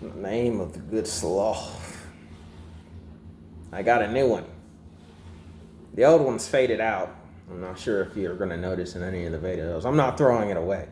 In the name of the good sloth. I got a new one. The old one's faded out. I'm not sure if you're going to notice in any of the videos. I'm not throwing it away.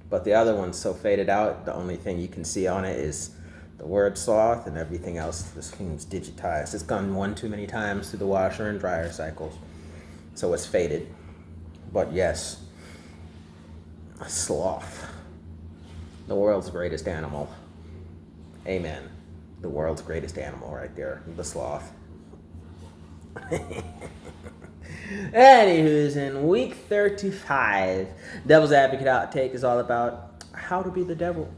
But the other one's so faded out, the only thing you can see on it is the word sloth, and everything else this thing's digitized. It's gone one too many times through the washer and dryer cycles. So it's faded. But yes, a sloth. The world's greatest animal. Amen. The world's greatest animal right there, the sloth. Anywho's, in week 35, Devil's Advocate Outtake is all about how to be the devil.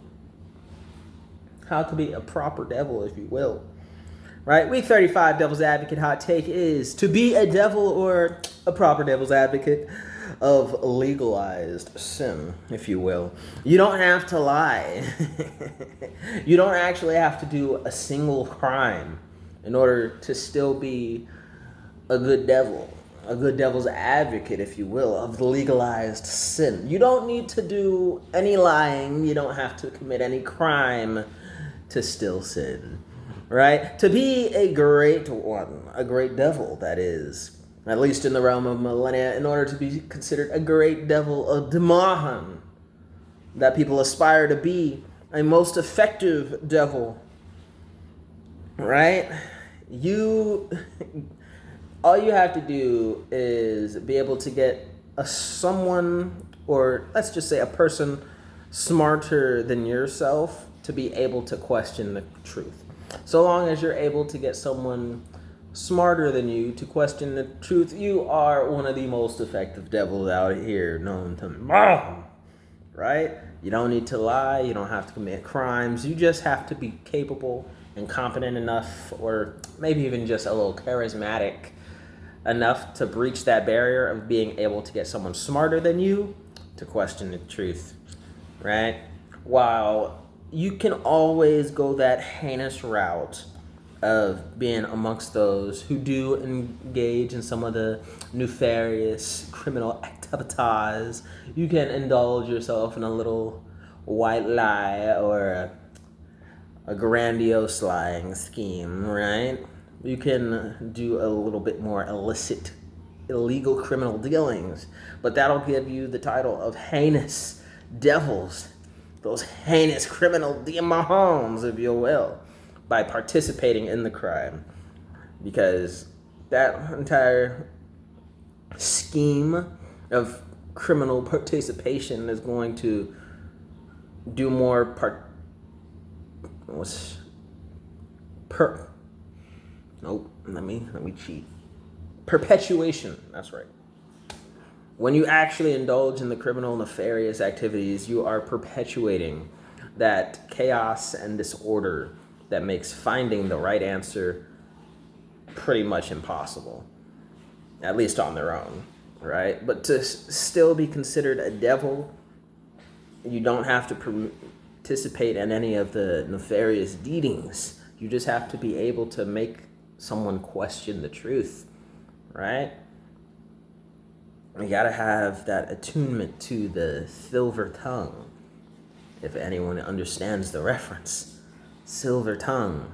How to be a proper devil, if you will. Right? Week 35, Devil's Advocate Hot Take is to be a devil or a proper devil's advocate of legalized sin, if you will. You don't have to lie. You don't actually have to do a single crime in order to still be a good devil, a good devil's advocate, if you will, of legalized sin. You don't need to do any lying. You don't have to commit any crime to still sin, right? To be a great one, a great devil, that is, at least in the realm of Millenia, in order to be considered a great devil, a demon, that people aspire to be a most effective devil, right? All you have to do is be able to get someone, or let's just say a person smarter than yourself, to be able to question the truth. So long as you're able to get someone smarter than you to question the truth, you are one of the most effective devils out here known to man, right? You don't need to lie. You don't have to commit crimes. You just have to be capable and competent enough, or maybe even just a little charismatic enough to breach that barrier of being able to get someone smarter than you to question the truth, right? While you can always go that heinous route of being amongst those who do engage in some of the nefarious criminal activities, you can indulge yourself in a little white lie or a grandiose lying scheme, right? You can do a little bit more illicit, illegal criminal dealings, but that'll give you the title of heinous devils, those heinous criminal demons, if you will, by participating in the crime. Because that entire scheme of criminal participation is going to do more let me cheat. Perpetuation, that's right. When you actually indulge in the criminal nefarious activities, you are perpetuating that chaos and disorder that makes finding the right answer pretty much impossible, at least on their own, right? But to still be considered a devil, you don't have to participate in any of the nefarious deedings. You just have to be able to make someone question the truth, right? You gotta have that attunement to the silver tongue, if anyone understands the reference. Silver tongue.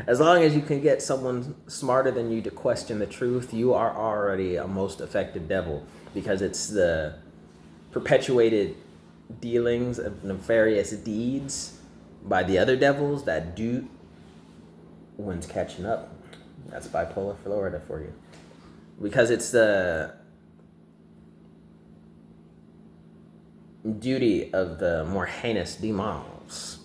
As long as you can get someone smarter than you to question the truth, you are already a most effective devil, because it's the perpetuated dealings of nefarious deeds by the other devils that do one's catching up. That's bipolar Florida for you. Because it's the duty of the more heinous demons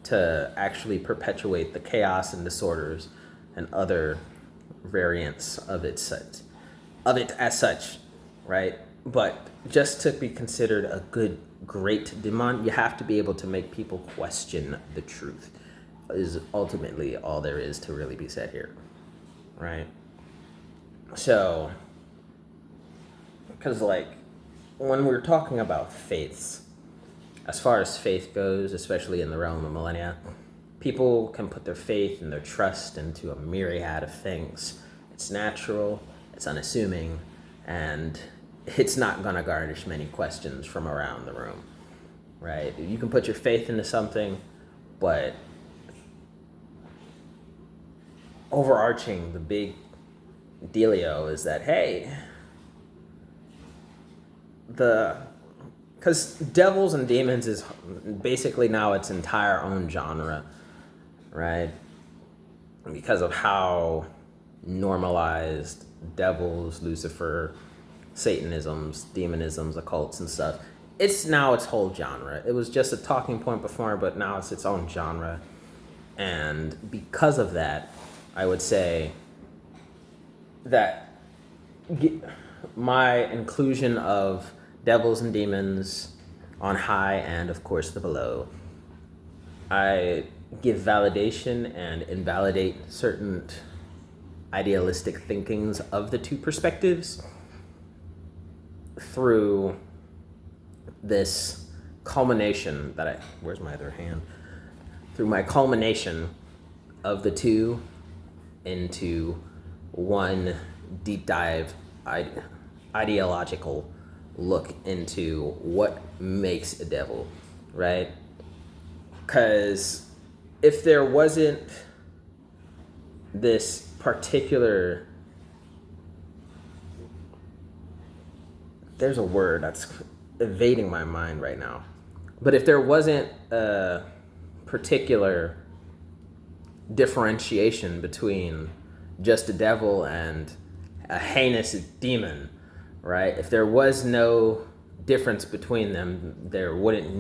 to actually perpetuate the chaos and disorders and other variants of it as such, right? But just to be considered a great demon, you have to be able to make people question the truth, is ultimately all there is to really be said here, right? So, because when we're talking about faiths, as far as faith goes, especially in the realm of Millenia, people can put their faith and their trust into a myriad of things. It's natural, it's unassuming, and it's not going to garnish many questions from around the room, right? You can put your faith into something, but overarching, the big dealio is that, hey, because devils and demons is basically now its entire own genre, right? Because of how normalized devils, Lucifer, Satanisms, demonisms, occults, and stuff. It's now its whole genre. It was just a talking point before, but now it's its own genre. And because of that, I would say that my inclusion of devils and demons on high and, of course, the below, I give validation and invalidate certain idealistic thinkings of the two perspectives through this culmination where's my other hand? Through my culmination of the two into one deep dive ideological look into what makes a devil, right? Because if there wasn't this particular, there's a word that's evading my mind right now, but if there wasn't a particular differentiation between just a devil and a heinous demon, right? If there was no difference between them, there wouldn't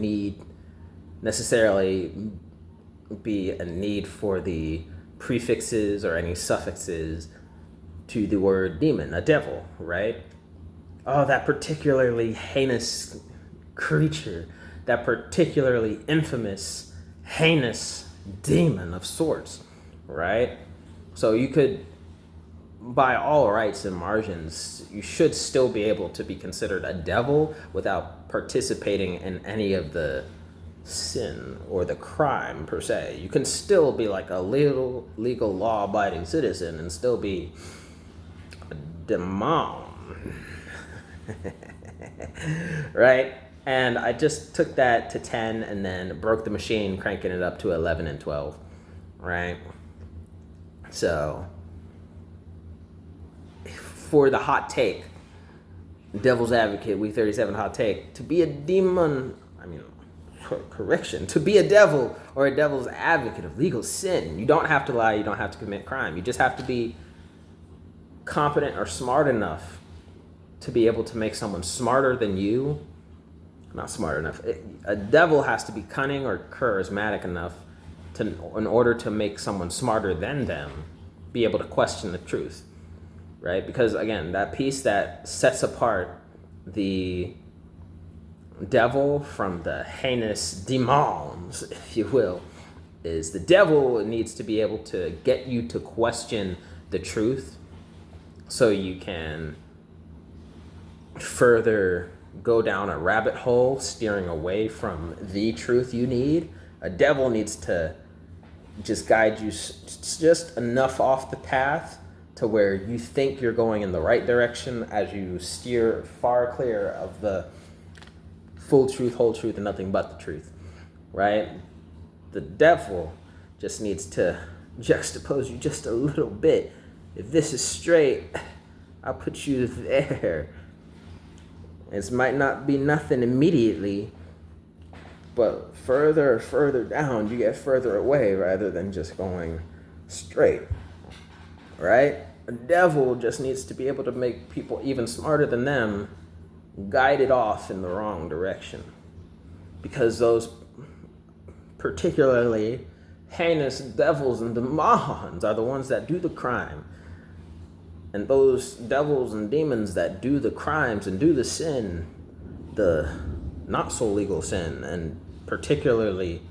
necessarily be a need for the prefixes or any suffixes to the word demon, a devil, right? Oh, that particularly heinous creature, that particularly infamous, heinous demon of sorts, right? So you could, by all rights and margins, you should still be able to be considered a devil without participating in any of the sin or the crime per se. You can still be like a legal law-abiding citizen and still be a demon. Right? And I just took that to 10 and then broke the machine, cranking it up to 11 and 12, right? So for the hot take, Devil's Advocate, Week 37 hot take, to be a demon, to be a devil or a devil's advocate of legal sin, you don't have to lie, you don't have to commit crime. You just have to be competent or smart enough to be able to make someone smarter than you. Not smart enough. A devil has to be cunning or charismatic enough in order to make someone smarter than them be able to question the truth, right? Because again, that piece that sets apart the devil from the heinous demons, if you will, is the devil needs to be able to get you to question the truth so you can further go down a rabbit hole steering away from the truth you need. A devil needs to just guide you just enough off the path to where you think you're going in the right direction as you steer far clear of the full truth, whole truth, and nothing but the truth, right? The devil just needs to juxtapose you just a little bit. If this is straight, I'll put you there. It might not be nothing immediately, but further down, you get further away rather than just going straight, right? A devil just needs to be able to make people even smarter than them guided off in the wrong direction, because those particularly heinous devils and demons are the ones that do the crime. And those devils and demons that do the crimes and do the sin, the not so legal sin, and particularly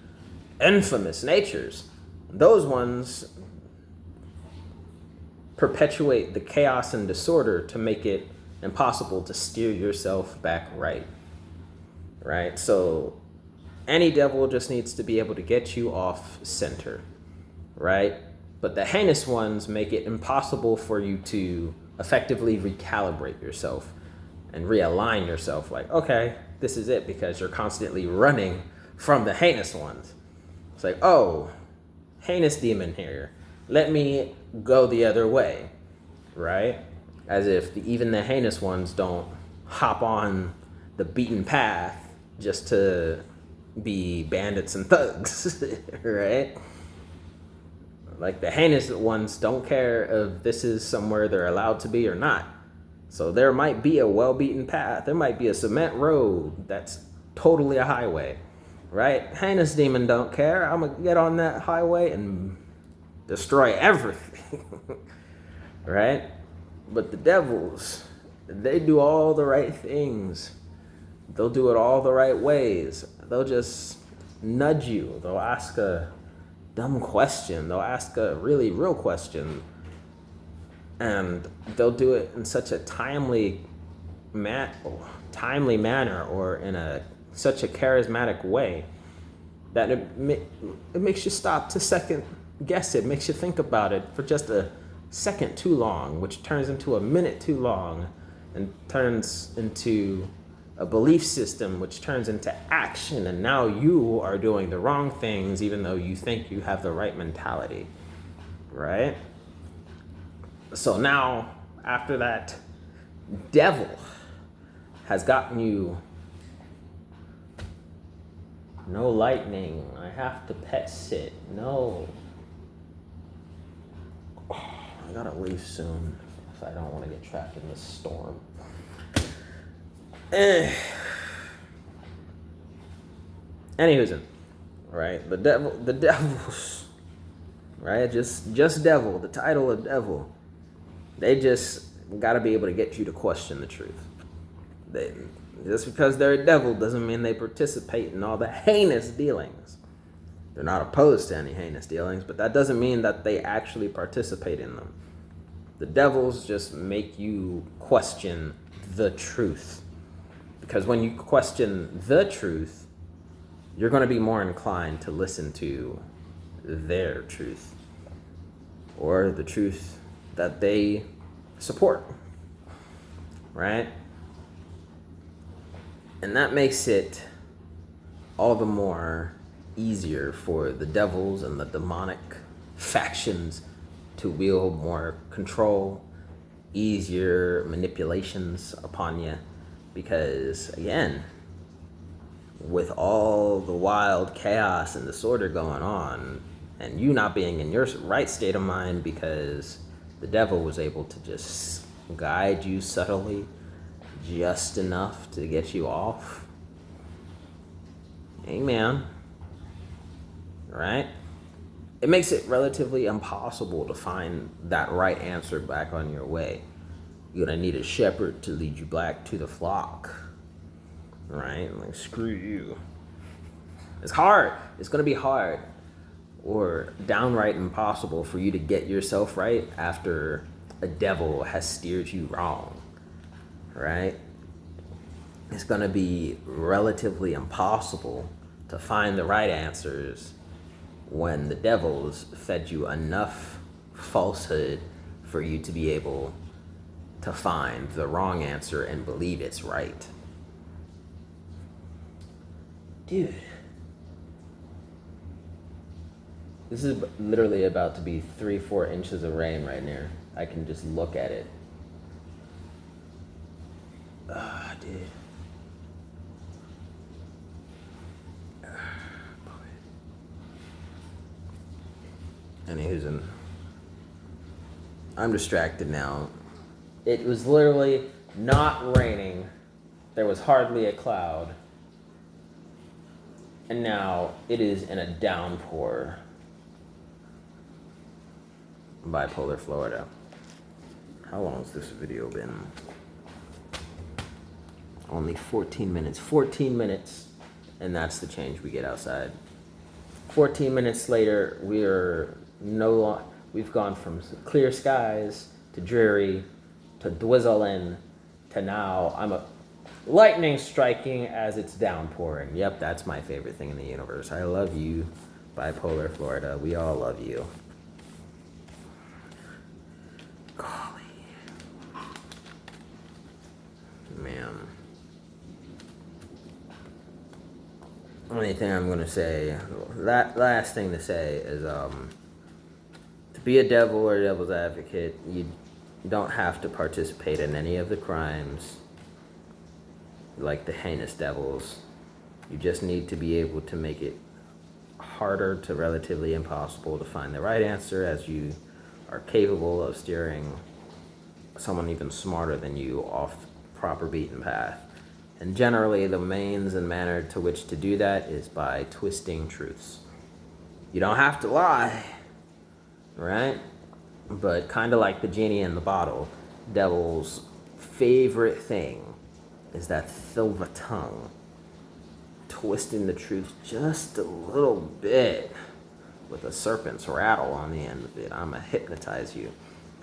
infamous natures, those ones perpetuate the chaos and disorder to make it impossible to steer yourself back right. So any devil just needs to be able to get you off center, right? But the heinous ones make it impossible for you to effectively recalibrate yourself and realign yourself like, okay, this is it, because you're constantly running from the heinous ones. It's like, oh, heinous demon here. Let me go the other way, right? As if even the heinous ones don't hop on the beaten path just to be bandits and thugs, right? Like the heinous ones don't care if this is somewhere they're allowed to be or not. So there might be a well-beaten path. There might be a cement road that's totally a highway, right? Heinous demon don't care. I'm gonna get on that highway and destroy everything, right? But the devils, they do all the right things. They'll do it all the right ways. They'll just nudge you. They'll ask a dumb question. They'll ask a really real question. And they'll do it in such a timely manner, or in such a charismatic way that it makes you stop to second guess it. It makes you think about it for just a second too long, which turns into a minute too long, and turns into a belief system, which turns into action. And now you are doing the wrong things, even though you think you have the right mentality, right? So now, after that devil has gotten you, no lightning, I have to pet sit, no. I gotta leave soon if I don't want to get trapped in this storm. Anywho's, right? The devils, right? Just devil, the title of devil. They just gotta be able to get you to question the truth. Just because they're a devil doesn't mean they participate in all the heinous dealings. They're not opposed to any heinous dealings, but that doesn't mean that they actually participate in them. The devils just make you question the truth. Because when you question the truth, you're going to be more inclined to listen to their truth, or the truth that they support, right? And that makes it all the more easier for the devils and the demonic factions to wield more control, easier manipulations upon you. Because again, with all the wild chaos and disorder going on, and you not being in your right state of mind because the devil was able to just guide you subtly, just enough to get you off. Amen. Right? It makes it relatively impossible to find that right answer back on your way. You're gonna need a shepherd to lead you back to the flock. Right? Like, screw you. It's hard. It's gonna be hard, or downright impossible for you to get yourself right after a devil has steered you wrong. Right? It's gonna be relatively impossible to find the right answers when the devil's fed you enough falsehood for you to be able to find the wrong answer and believe it's right. Dude, this is literally about to be 3-4 inches of rain right now. I can just look at it. Dude. Anywho's, I'm distracted now. It was literally not raining. There was hardly a cloud. And now it is in a downpour. Bipolar Florida. How long has this video been? Only 14 minutes. 14 minutes, and that's the change we get outside. 14 minutes later, we've gone from clear skies to dreary to dwizzling to now I'm a lightning striking as it's downpouring. Yep, that's my favorite thing in the universe. I love you, Bipolar Florida. We all love you. Golly. Man. Only thing I'm gonna say, last thing to say is, to be a devil or a devil's advocate, you don't have to participate in any of the crimes like the heinous devils. You just need to be able to make it harder to relatively impossible to find the right answer, as you are capable of steering someone even smarter than you off the proper beaten path. And generally, the means and manner to which to do that is by twisting truths. You don't have to lie, right? But kind of like the genie in the bottle, devil's favorite thing is that silver tongue, twisting the truth just a little bit with a serpent's rattle on the end of it. I'ma hypnotize you,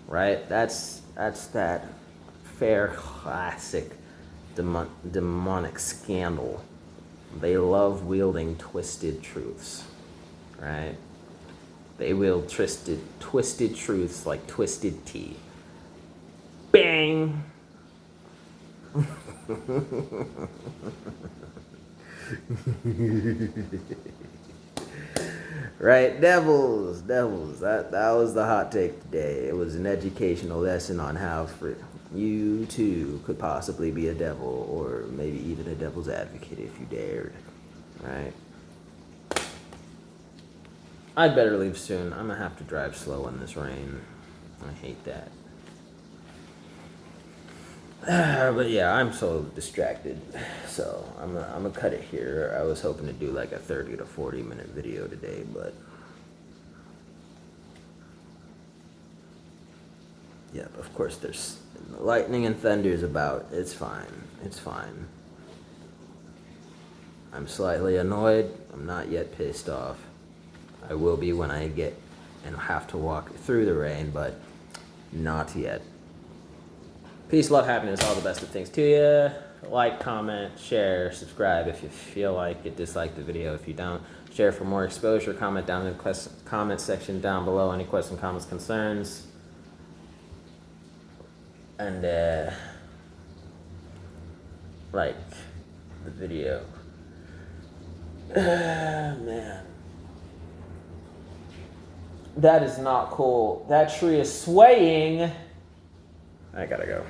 right? That's that fair classic demonic scandal. They love wielding twisted truths, right? They wield twisted truths like twisted tea. Bang! Right, devils. That was the hot take today. It was an educational lesson on how for you too could possibly be a devil, or maybe even a devil's advocate if you dared. Right. I'd better leave soon. I'm gonna have to drive slow in this rain. I hate that. But yeah, I'm so distracted, so I'm gonna cut it here. I was hoping to do like a 30 to 40 minute video today, but yeah, of course there's lightning and thunder's about. It's fine. I'm slightly annoyed. I'm not yet pissed off. I will be when I get and have to walk through the rain, but not yet. Peace, love, happiness, all the best of things to you. Like, comment, share, subscribe if you feel like it. Dislike the video if you don't. Share for more exposure. Comment down in the comment section down below. Any questions, comments, concerns. And like the video. Man. That is not cool. That tree is swaying. I gotta go.